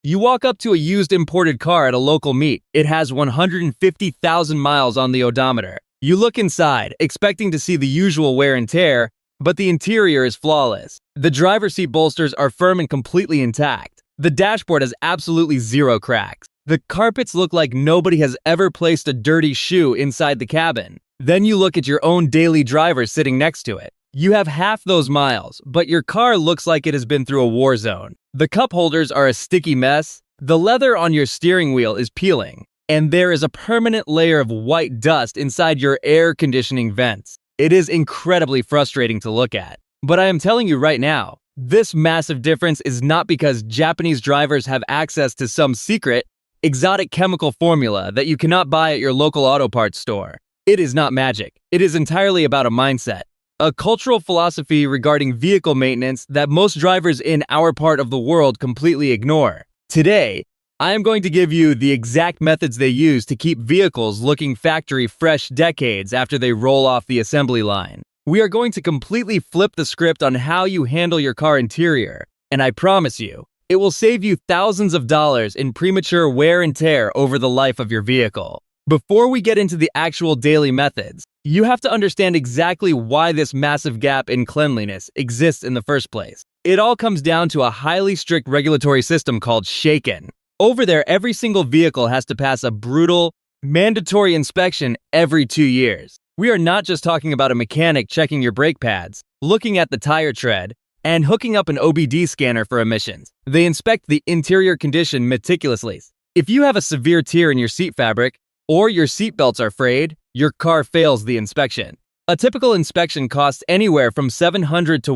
You walk up to a used imported car at a local meet. It has 150,000 miles on the odometer. You look inside, expecting to see the usual wear and tear, but the interior is flawless. The driver's seat bolsters are firm and completely intact. The dashboard has absolutely zero cracks. The carpets look like nobody has ever placed a dirty shoe inside the cabin. Then you look at your own daily driver sitting next to it. You have half those miles, but your car looks like it has been through a war zone. The cup holders are a sticky mess. The leather on your steering wheel is peeling, and there is a permanent layer of white dust inside your air conditioning vents. It is incredibly frustrating to look at. But I am telling you right now, this massive difference is not because Japanese drivers have access to some secret, exotic chemical formula that you cannot buy at your local auto parts store. It is not magic. It is entirely about a mindset. A cultural philosophy regarding vehicle maintenance that most drivers in our part of the world completely ignore. Today, I am going to give you the exact methods they use to keep vehicles looking factory fresh decades after they roll off the assembly line. We are going to completely flip the script on how you handle your car interior, and I promise you, it will save you thousands of dollars in premature wear and tear over the life of your vehicle. Before we get into the actual daily methods, you have to understand exactly why this massive gap in cleanliness exists in the first place. It all comes down to a highly strict regulatory system called Shaken. Over there, every single vehicle has to pass a brutal, mandatory inspection every 2 years. We are not just talking about a mechanic checking your brake pads, looking at the tire tread, and hooking up an OBD scanner for emissions. They inspect the interior condition meticulously. If you have a severe tear in your seat fabric, or your seatbelts are frayed, your car fails the inspection. A typical inspection costs anywhere from $700 to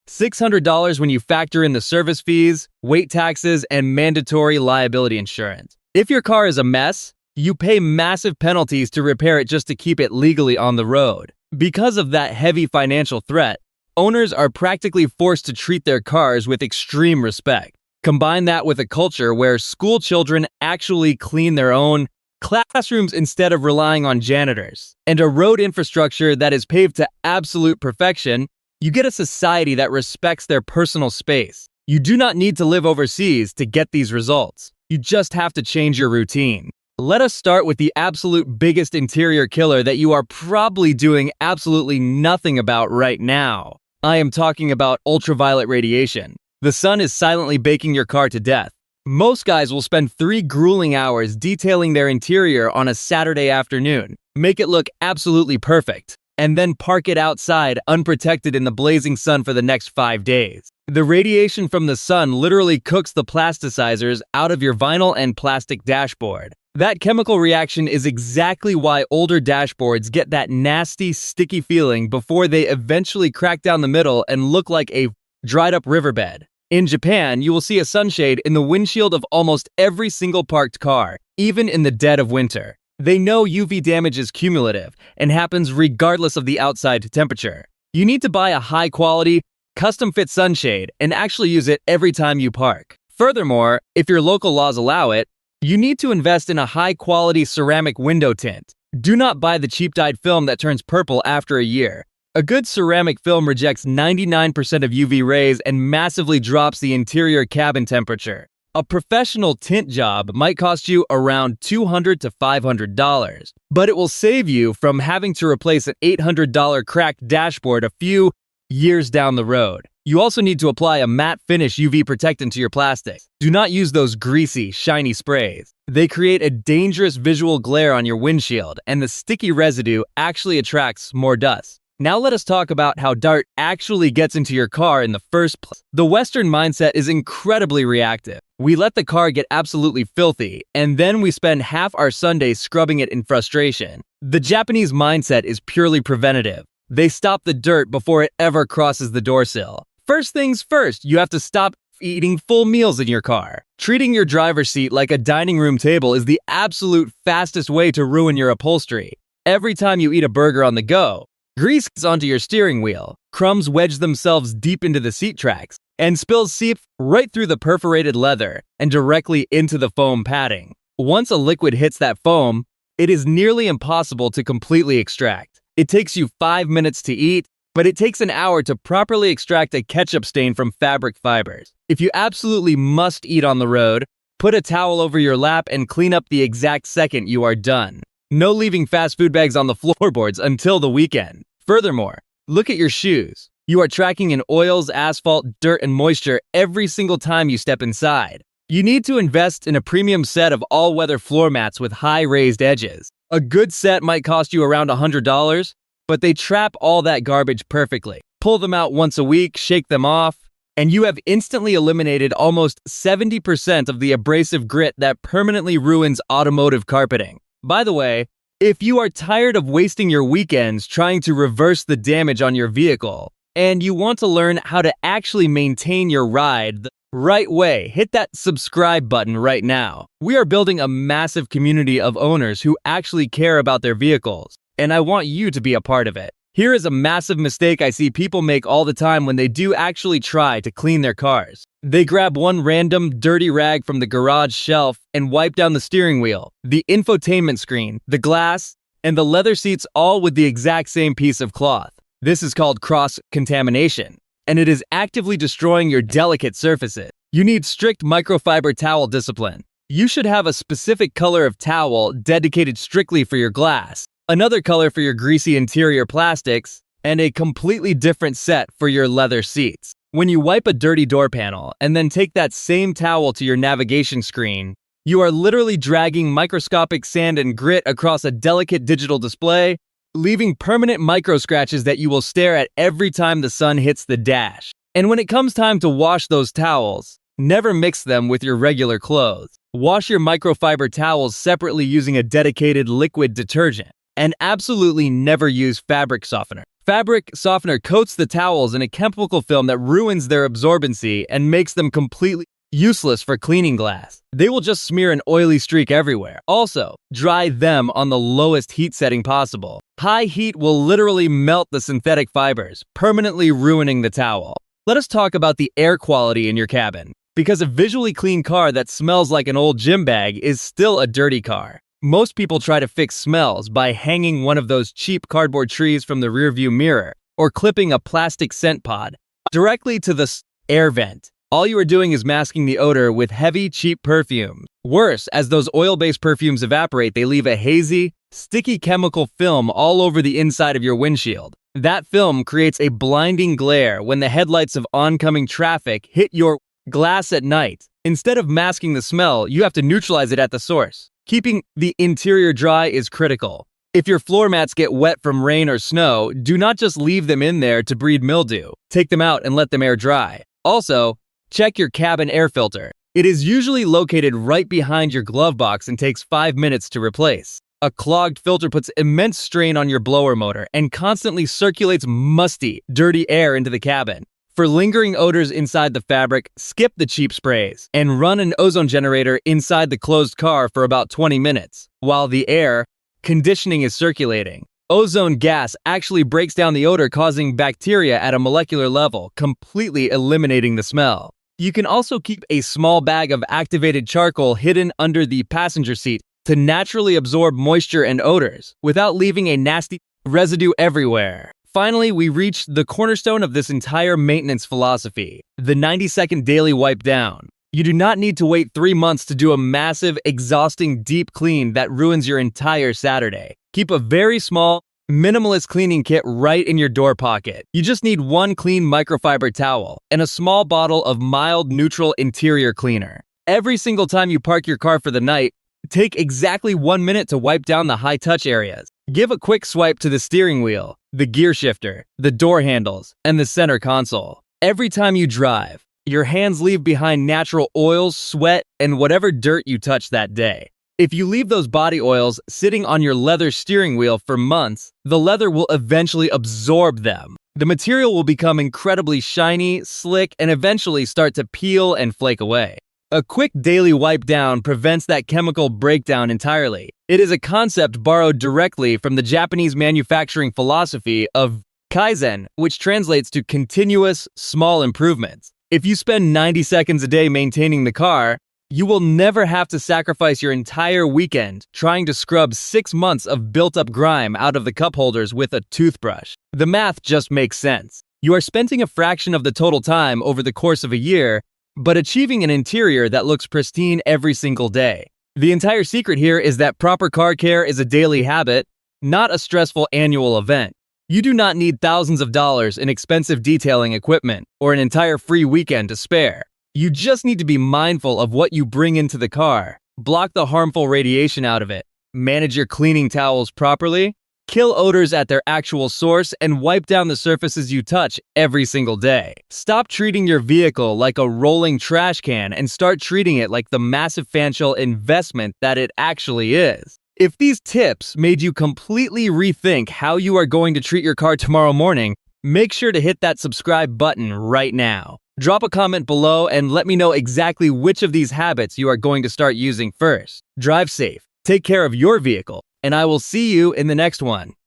$600 when you factor in the service fees, weight taxes, and mandatory liability insurance. If your car is a mess, you pay massive penalties to repair it just to keep it legally on the road. Because of that heavy financial threat, owners are practically forced to treat their cars with extreme respect. Combine that with a culture where school children actually clean their own classrooms instead of relying on janitors, and a road infrastructure that is paved to absolute perfection, you get a society that respects their personal space. You do not need to live overseas to get these results. You just have to change your routine. Let us start with the absolute biggest interior killer that you are probably doing absolutely nothing about right now. I am talking about ultraviolet radiation. The sun is silently baking your car to death. Most guys will spend 3 grueling hours detailing their interior on a Saturday afternoon, make it look absolutely perfect, and then park it outside unprotected in the blazing sun for the next 5 days. The radiation from the sun literally cooks the plasticizers out of your vinyl and plastic dashboard. That chemical reaction is exactly why older dashboards get that nasty, sticky feeling before they eventually crack down the middle and look like a dried-up riverbed. In Japan, you will see a sunshade in the windshield of almost every single parked car, even in the dead of winter. They know UV damage is cumulative and happens regardless of the outside temperature. You need to buy a high-quality, custom-fit sunshade and actually use it every time you park. Furthermore, if your local laws allow it, you need to invest in a high-quality ceramic window tint. Do not buy the cheap-dyed film that turns purple after a year. A good ceramic film rejects 99% of UV rays and massively drops the interior cabin temperature. A professional tint job might cost you around $200 to $500, but it will save you from having to replace an $800 cracked dashboard a few years down the road. You also need to apply a matte finish UV protectant to your plastics. Do not use those greasy, shiny sprays. They create a dangerous visual glare on your windshield, and the sticky residue actually attracts more dust. Now let us talk about how dirt actually gets into your car in the first place. The Western mindset is incredibly reactive. We let the car get absolutely filthy, and then we spend half our Sundays scrubbing it in frustration. The Japanese mindset is purely preventative. They stop the dirt before it ever crosses the door sill. First things first, you have to stop eating full meals in your car. Treating your driver's seat like a dining room table is the absolute fastest way to ruin your upholstery. Every time you eat a burger on the go, grease gets onto your steering wheel, crumbs wedge themselves deep into the seat tracks, and spills seep right through the perforated leather and directly into the foam padding. Once a liquid hits that foam, it is nearly impossible to completely extract. It takes you 5 minutes to eat, but it takes an hour to properly extract a ketchup stain from fabric fibers. If you absolutely must eat on the road, Put a towel over your lap and clean up the exact second you are done. No leaving fast food bags on the floorboards until the weekend. Furthermore, look at your shoes. You are tracking in oils, asphalt, dirt, and moisture every single time you step inside. You need to invest in a premium set of all-weather floor mats with high raised edges. A good set might cost you around $100, but they trap all that garbage perfectly. Pull them out once a week, shake them off, and you have instantly eliminated almost 70% of the abrasive grit that permanently ruins automotive carpeting. By the way, if you are tired of wasting your weekends trying to reverse the damage on your vehicle, and you want to learn how to actually maintain your ride the right way, hit that subscribe button right now. We are building a massive community of owners who actually care about their vehicles, and I want you to be a part of it. Here is a massive mistake I see people make all the time when they do actually try to clean their cars. They grab one random dirty rag from the garage shelf and wipe down the steering wheel, the infotainment screen, the glass, and the leather seats, all with the exact same piece of cloth. This is called cross-contamination, and it is actively destroying your delicate surfaces. You need strict microfiber towel discipline. You should have a specific color of towel dedicated strictly for your glass, another color for your greasy interior plastics, and a completely different set for your leather seats. When you wipe a dirty door panel and then take that same towel to your navigation screen, you are literally dragging microscopic sand and grit across a delicate digital display, leaving permanent micro scratches that you will stare at every time the sun hits the dash. And when it comes time to wash those towels, never mix them with your regular clothes. Wash your microfiber towels separately using a dedicated liquid detergent. And absolutely never use fabric softener. Fabric softener coats the towels in a chemical film that ruins their absorbency and makes them completely useless for cleaning glass. They will just smear an oily streak everywhere. Also, dry them on the lowest heat setting possible. High heat will literally melt the synthetic fibers, permanently ruining the towel. Let us talk about the air quality in your cabin, because a visually clean car that smells like an old gym bag is still a dirty car. Most people try to fix smells by hanging one of those cheap cardboard trees from the rearview mirror or clipping a plastic scent pod directly to the air vent. All you are doing is masking the odor with heavy, cheap perfume. Worse, as those oil-based perfumes evaporate, they leave a hazy, sticky chemical film all over the inside of your windshield. That film creates a blinding glare when the headlights of oncoming traffic hit your glass at night. Instead of masking the smell, you have to neutralize it at the source. Keeping the interior dry is critical. If your floor mats get wet from rain or snow, do not just leave them in there to breed mildew. Take them out and let them air dry. Also, check your cabin air filter. It is usually located right behind your glove box and takes 5 minutes to replace. A clogged filter puts immense strain on your blower motor and constantly circulates musty, dirty air into the cabin. For lingering odors inside the fabric, skip the cheap sprays and run an ozone generator inside the closed car for about 20 minutes. While the air conditioning is circulating, ozone gas actually breaks down the odor, causing bacteria at a molecular level, completely eliminating the smell. You can also keep a small bag of activated charcoal hidden under the passenger seat to naturally absorb moisture and odors without leaving a nasty residue everywhere. Finally, we reached the cornerstone of this entire maintenance philosophy, the 90-second daily wipe down. You do not need to wait 3 months to do a massive, exhausting deep clean that ruins your entire Saturday. Keep a very small, minimalist cleaning kit right in your door pocket. You just need one clean microfiber towel and a small bottle of mild neutral interior cleaner. Every single time you park your car for the night, take exactly 1 minute to wipe down the high-touch areas. Give a quick swipe to the steering wheel, the gear shifter, the door handles, and the center console. Every time you drive, your hands leave behind natural oils, sweat, and whatever dirt you touch that day. If you leave those body oils sitting on your leather steering wheel for months, the leather will eventually absorb them. The material will become incredibly shiny, slick, and eventually start to peel and flake away. A quick daily wipe down prevents that chemical breakdown entirely. It is a concept borrowed directly from the Japanese manufacturing philosophy of Kaizen, which translates to continuous, small improvements. If you spend 90 seconds a day maintaining the car, you will never have to sacrifice your entire weekend trying to scrub 6 months of built-up grime out of the cup holders with a toothbrush. The math just makes sense. You are spending a fraction of the total time over the course of a year but achieving an interior that looks pristine every single day. The entire secret here is that proper car care is a daily habit, not a stressful annual event. You do not need thousands of dollars in expensive detailing equipment or an entire free weekend to spare. You just need to be mindful of what you bring into the car, block the harmful radiation out of it, manage your cleaning towels properly, kill odors at their actual source, and wipe down the surfaces you touch every single day. Stop treating your vehicle like a rolling trash can and start treating it like the massive financial investment that it actually is. If these tips made you completely rethink how you are going to treat your car tomorrow morning, make sure to hit that subscribe button right now. Drop a comment below and let me know exactly which of these habits you are going to start using first. Drive safe, take care of your vehicle, and I will see you in the next one.